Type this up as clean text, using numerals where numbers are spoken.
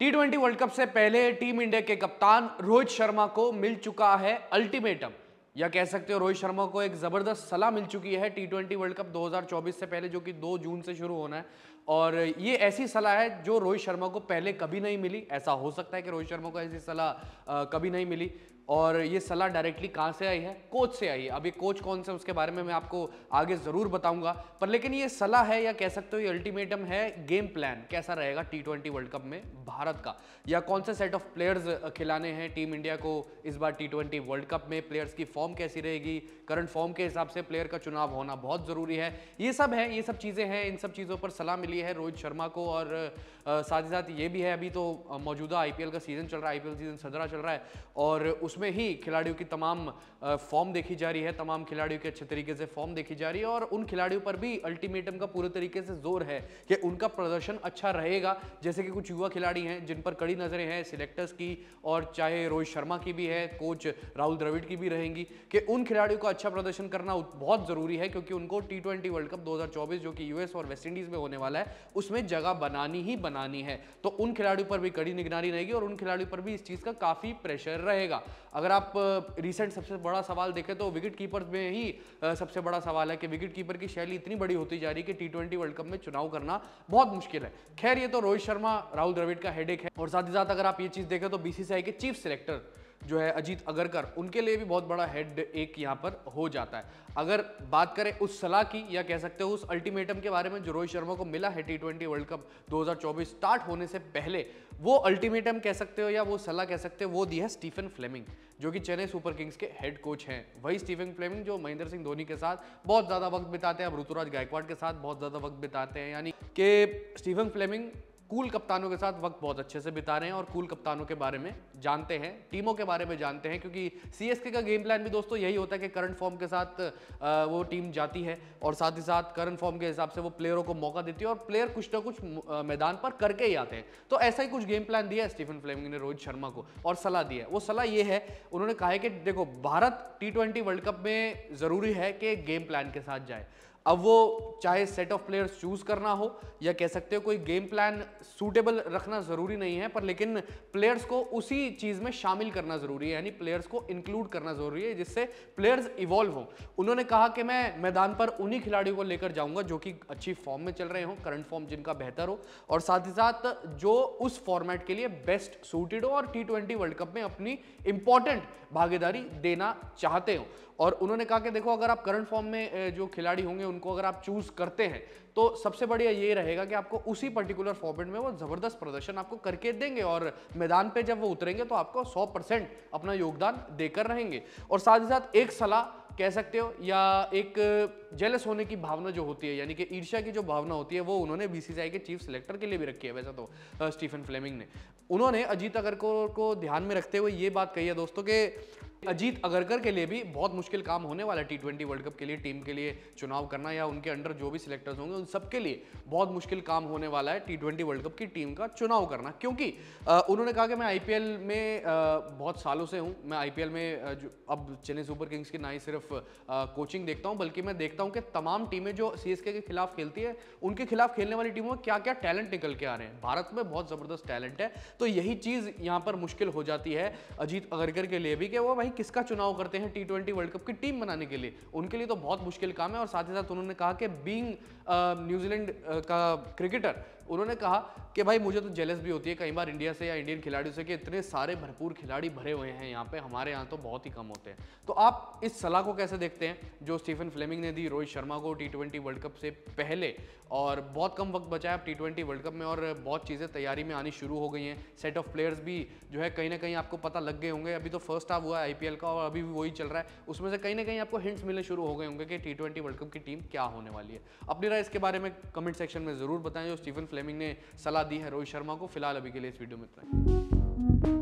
T20 world cup से पहले team India के कप्तान रोहित शर्मा को मिल चुका है अल्टीमेटम, या कह सकते हो रोहित शर्मा को एक जबरदस्त सलाह मिल चुकी है T20 वर्ल्ड कप 2024 से पहले, जो कि 2 जून से शुरू होना है। और ये ऐसी सलाह है जो रोहित शर्मा को पहले कभी नहीं मिली। ऐसा हो सकता है कि रोहित शर्मा को ऐसी सलाह कभी नहीं मिली। और ये सलाह डायरेक्टली कहाँ से आई है? कोच से आई है। अब ये कोच कौन से, उसके बारे में मैं आपको आगे जरूर बताऊंगा, पर लेकिन ये सलाह है, या कह सकते हो ये अल्टीमेटम है। गेम प्लान कैसा रहेगा T20 वर्ल्ड कप में भारत का, या कौन से सेट ऑफ प्लेयर्स खिलाने हैं टीम इंडिया को इस बार T20 वर्ल्ड कप में, प्लेयर्स की फॉर्म कैसी रहेगी, करंट फॉर्म के हिसाब से प्लेयर का चुनाव होना बहुत जरूरी है। ये सब है, ये सब चीजें हैं। इन सब चीजों पर सलाह मिली है रोहित शर्मा को। और साथ ही साथ ये भी है, अभी तो मौजूदा IPL का सीजन चल रहा है, IPL सीजन सदरा चल रहा है, और उसमें ही खिलाड़ियों की तमाम फॉर्म देखी जा रही है, तमाम खिलाड़ियों के अच्छे तरीके से फॉर्म देखी जा रही है। और उन खिलाड़ियों पर भी अल्टीमेटम का पूरे तरीके से जोर है कि उनका प्रदर्शन अच्छा रहेगा। जैसे कि कुछ युवा खिलाड़ी हैं जिन पर कड़ी नजरें हैं सिलेक्टर्स की, और चाहे रोहित शर्मा की भी है, कोच राहुल द्रविड़ की भी रहेंगी, कि उन खिलाड़ियों का अच्छा प्रदर्शन करना बहुत जरूरी है, क्योंकि उनको T20 वर्ल्ड कप 2024 जो कि US और वेस्ट इंडीज में होने वाला है, उसमें जगह बनानी ही बनानी है। तो उन खिलाड़ियों पर भी कड़ी निगरानी रहेगी, और उन खिलाड़ियों पर भी इस चीज का काफी प्रेशर रहेगा। अगर आप रिसेंट सबसे बड़ा सवाल देखें तो विकेट कीपर में ही सबसे बड़ा सवाल है कि विकेट कीपर की शैली इतनी बड़ी होती जा रही है कि T20 वर्ल्ड कप में चुनाव करना बहुत मुश्किल है। खैर, ये तो रोहित शर्मा राहुल द्रविड़ का हेडेक है। और साथ ही साथ अगर आप ये चीज देखें तो BCCI के चीफ सिलेक्टर जो है अजीत अगरकर, उनके लिए भी बहुत बड़ा हेड एक यहाँ पर हो जाता है। अगर बात करें उस सलाह की, या कह सकते हो उस अल्टीमेटम के बारे में जो रोहित शर्मा को मिला है T20 वर्ल्ड कप 2024 स्टार्ट होने से पहले, वो अल्टीमेटम कह सकते हो या वो सलाह कह सकते हो, वो दी है स्टीफन फ्लेमिंग, जो कि चेन्नई सुपर किंग्स के हेड कोच हैं। वही स्टीफन फ्लेमिंग जो महेंद्र सिंह धोनी के साथ बहुत ज्यादा वक्त बिताते हैं, अब ऋतुराज गायकवाड़ के साथ बहुत ज्यादा वक्त बिताते हैं। यानी कि स्टीफन फ्लेमिंग कूल कप्तानों के साथ वक्त बहुत अच्छे से बिता रहे हैं, और कूल कप्तानों के बारे में जानते हैं, टीमों के बारे में जानते हैं। क्योंकि CSK का गेम प्लान भी दोस्तों यही होता है कि करंट फॉर्म के साथ वो टीम जाती है, और साथ ही साथ करंट फॉर्म के हिसाब से वो प्लेयरों को मौका देती है, और प्लेयर कुछ ना कुछ मैदान पर करके ही आते हैं। तो ऐसा ही कुछ गेम प्लान दिया है स्टीफन फ्लेमिंग ने रोहित शर्मा को, और सलाह दी है। वो सलाह ये है, उन्होंने कहा है कि देखो, भारत T20 वर्ल्ड कप में जरूरी है कि गेम प्लान के साथ जाए। अब वो चाहे सेट ऑफ प्लेयर्स चूज करना हो, या कह सकते हो कोई गेम प्लान सूटेबल रखना जरूरी नहीं है, पर लेकिन प्लेयर्स को उसी चीज में शामिल करना जरूरी है, यानी प्लेयर्स को इंक्लूड करना जरूरी है, जिससे प्लेयर्स इवॉल्व हो। उन्होंने कहा कि मैं मैदान पर उन्हीं खिलाड़ियों को लेकर जाऊंगा जो कि अच्छी फॉर्म में चल रहे हो, करंट फॉर्म जिनका बेहतर हो, और साथ ही साथ जो उस फॉर्मेट के लिए बेस्ट सूटेड हो, और T20 वर्ल्ड कप में अपनी इंपॉर्टेंट भागीदारी देना चाहते हो। और उन्होंने कहा कि देखो, अगर आप करंट फॉर्म में जो खिलाड़ी होंगे उनको अगर आप चूज करते हैं, तो सबसे बढ़िया ये रहेगा कि आपको उसी पर्टिकुलर फॉर्मेट में वो जबरदस्त प्रदर्शन आपको करके देंगे, और मैदान पे जब वो उतरेंगे तो आपको 100% अपना योगदान देकर रहेंगे। और साथ ही साथ एक सलाह कह सकते हो, या एक जेलस होने की भावना जो होती है, यानी कि ईर्ष्या की जो भावना होती है, वो उन्होंने BCCI के चीफ सिलेक्टर के लिए भी रखी है। वैसा तो स्टीफन फ्लेमिंग ने, उन्होंने अजीत अगरकर को ध्यान में रखते हुए ये बात कही है दोस्तों कि अजीत अगरकर के लिए भी बहुत मुश्किल काम होने वाला है T20 वर्ल्ड कप के लिए, टीम के लिए चुनाव करना, या उनके अंडर जो भी सिलेक्टर्स होंगे उन सबके लिए बहुत मुश्किल काम होने वाला है T20 वर्ल्ड कप की टीम का चुनाव करना। क्योंकि उन्होंने कहा कि मैं IPL में बहुत सालों से हूं, मैं IPL में अब चेन्नई सुपर किंग्स की ना ही सिर्फ कोचिंग देखता हूं, बल्कि मैं देखता हूं कि तमाम टीमें जो CSK के खिलाफ खेलती है, उनके खिलाफ खेलने वाली टीमों में क्या क्या टैलेंट निकल के आ रहे हैं। भारत में बहुत जबरदस्त टैलेंट है। तो यही चीज यहां पर मुश्किल हो जाती है अजीत अगरकर के लिए भी, कि वो भाई किसका चुनाव करते हैं T20 वर्ल्ड कप की टीम बनाने के लिए। उनके लिए तो बहुत मुश्किल काम है। और साथ ही साथ उन्होंने कहा कि बीइंग न्यूजीलैंड का क्रिकेटर, उन्होंने कहा कि भाई मुझे तो जेलस भी होती है कई बार इंडिया से या इंडियन खिलाड़ियों से, कि इतने सारे भरपूर खिलाड़ी भरे हुए हैं यहाँ पे, हमारे यहाँ तो बहुत ही कम होते हैं। तो आप इस सलाह को कैसे देखते हैं जो स्टीफन फ्लेमिंग ने दी रोहित शर्मा को T20 वर्ल्ड कप से पहले? और बहुत कम वक्त बचा है T20 वर्ल्ड कप में, और बहुत चीज़ें तैयारी में आनी शुरू हो गई हैं। सेट ऑफ प्लेयर्स भी जो है कहीं ना कहीं आपको पता लग गए होंगे। अभी तो फर्स्ट हाफ हुआ है IPL का, और अभी भी वही चल रहा है, उसमें से कहीं ना कहीं आपको हिंट्स मिलने शुरू हो गए होंगे कि T20 वर्ल्ड कप की टीम क्या होने वाली है। अपनी राय इसके बारे में कमेंट सेक्शन में जरूर बताएं। जो स्टीफन फ्लेमिंग ने सलाह दी है रोहित शर्मा को। फिलहाल अभी के लिए इस वीडियो में इतना ही।